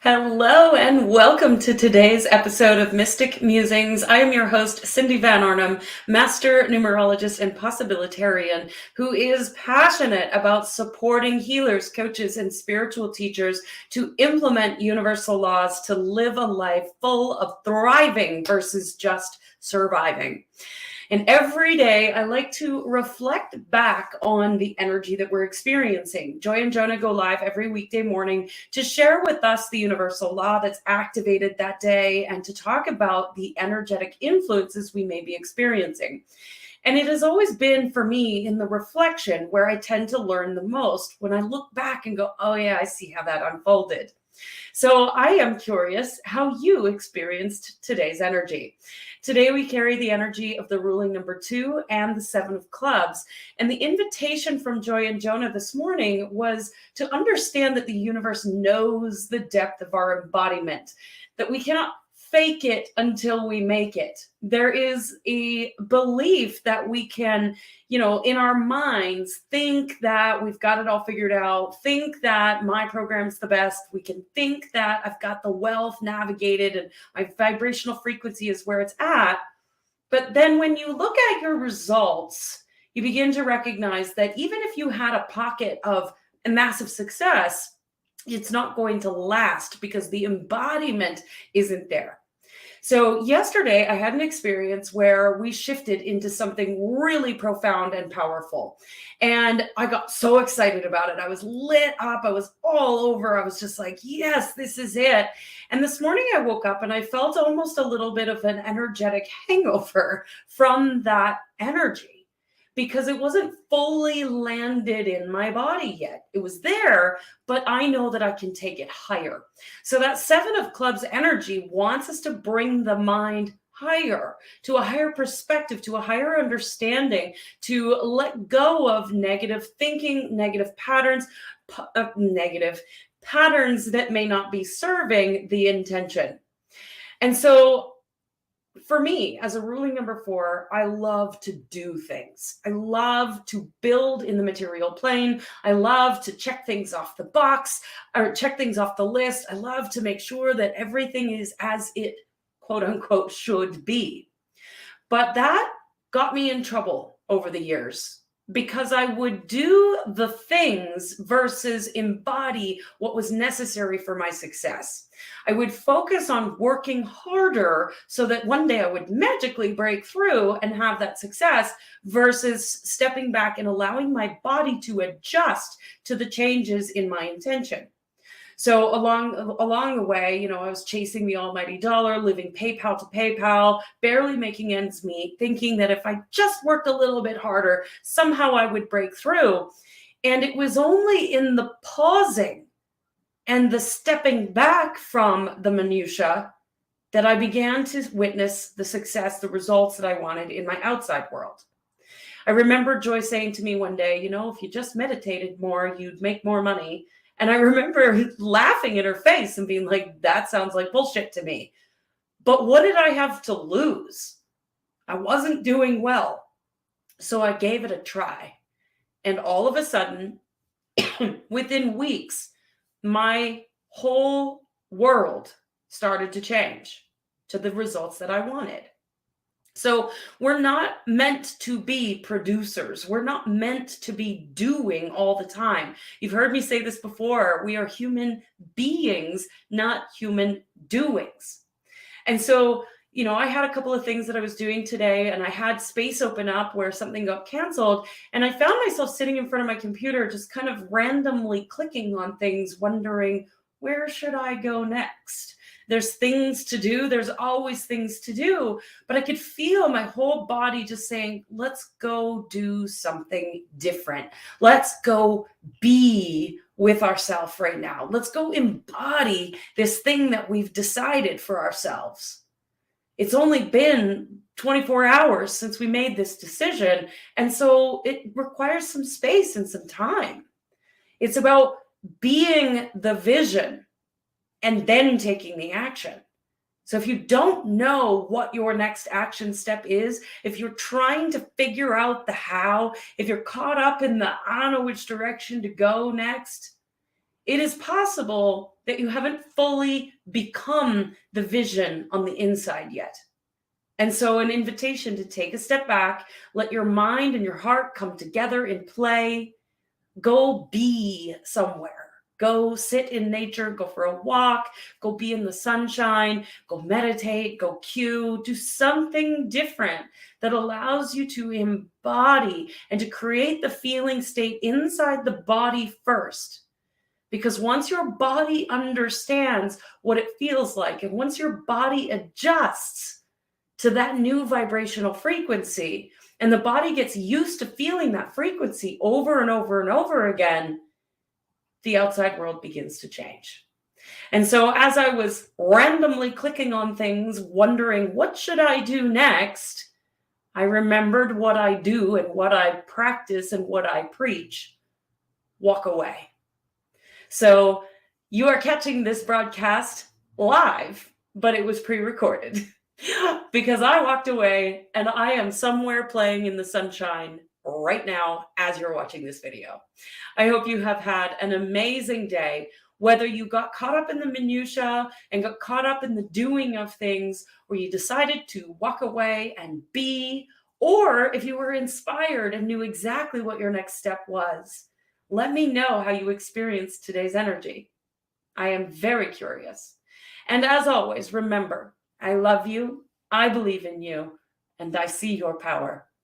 Hello and welcome to today's episode of Mystic Musings. I am your host, Cindy Van Arnhem, master numerologist and possibilitarian, who is passionate about supporting healers, coaches, and spiritual teachers to implement universal laws to live a life full of thriving versus just surviving. And every day I like to reflect back on the energy that we're experiencing. Joy and Jonah go live every weekday morning to share with us the universal law that's activated that day and to talk about the energetic influences we may be experiencing. And it has always been for me in the reflection where I tend to learn the most when I look back and go, oh yeah, I see how that unfolded. So I am curious how you experienced today's energy. Today we carry the energy of the ruling number 2 and the 7 of clubs. And the invitation from Joy and Jonah this morning was to understand that the universe knows the depth of our embodiment, that we cannot fake it until we make it. There is a belief that we can, in our minds, think that we've got it all figured out, think that my program's the best. We can think that I've got the wealth navigated and my vibrational frequency is where it's at. But then when you look at your results, you begin to recognize that even if you had a pocket of a massive success, it's not going to last because the embodiment isn't there. So yesterday I had an experience where we shifted into something really profound and powerful. And I got so excited about it. I was lit up. I was all over. I was just like, yes, this is it. And this morning I woke up and I felt almost a little bit of an energetic hangover from that energy, because it wasn't fully landed in my body yet. It was there, but I know that I can take it higher. So that 7 of clubs energy wants us to bring the mind higher, to a higher perspective, to a higher understanding, to let go of negative thinking, negative patterns that may not be serving the intention. And so for me, as a ruling number 4, I love to do things. I love to build in the material plane. I love to check things off the box or check things off the list. I love to make sure that everything is as it, quote unquote, should be. But that got me in trouble over the years, because I would do the things versus embody what was necessary for my success. I would focus on working harder so that one day I would magically break through and have that success, versus stepping back and allowing my body to adjust to the changes in my intention. So along the way, I was chasing the almighty dollar, living PayPal to PayPal, barely making ends meet, thinking that if I just worked a little bit harder, somehow I would break through. And it was only in the pausing and the stepping back from the minutia that I began to witness the success, the results that I wanted in my outside world. I remember Joy saying to me one day, if you just meditated more, you'd make more money. And I remember laughing at her face and being like, that sounds like bullshit to me. But what did I have to lose? I wasn't doing well. So I gave it a try. And all of a sudden, within weeks, my whole world started to change to the results that I wanted. So we're not meant to be producers. We're not meant to be doing all the time. You've heard me say this before. We are human beings, not human doings. And so, I had a couple of things that I was doing today, and I had space open up where something got canceled. And I found myself sitting in front of my computer, just kind of randomly clicking on things, wondering, where should I go next? There's things to do. There's always things to do. But I could feel my whole body just saying, let's go do something different. Let's go be with ourselves right now. Let's go embody this thing that we've decided for ourselves. It's only been 24 hours since we made this decision. And so it requires some space and some time. It's about being the vision and then taking the action. So if you don't know what your next action step is, if you're trying to figure out the how, if you're caught up in the I don't know which direction to go next, it is possible that you haven't fully become the vision on the inside yet. And so an invitation to take a step back, let your mind and your heart come together in play, go be somewhere. Go sit in nature, go for a walk, go be in the sunshine, go meditate, go cue, do something different that allows you to embody and to create the feeling state inside the body first. Because once your body understands what it feels like, and once your body adjusts to that new vibrational frequency, and the body gets used to feeling that frequency over and over and over again, the outside world begins to change. And so as I was randomly clicking on things, wondering what should I do next, I remembered what I do and what I practice and what I preach: walk away. So you are catching this broadcast live, but it was pre-recorded because I walked away and I am somewhere playing in the sunshine right now as you're watching this video. I hope you have had an amazing day, whether you got caught up in the minutia and got caught up in the doing of things, or you decided to walk away and be, or if you were inspired and knew exactly what your next step was. Let me know how you experienced today's energy. I am very curious. And as always, remember, I love you, I believe in you, and I see your power.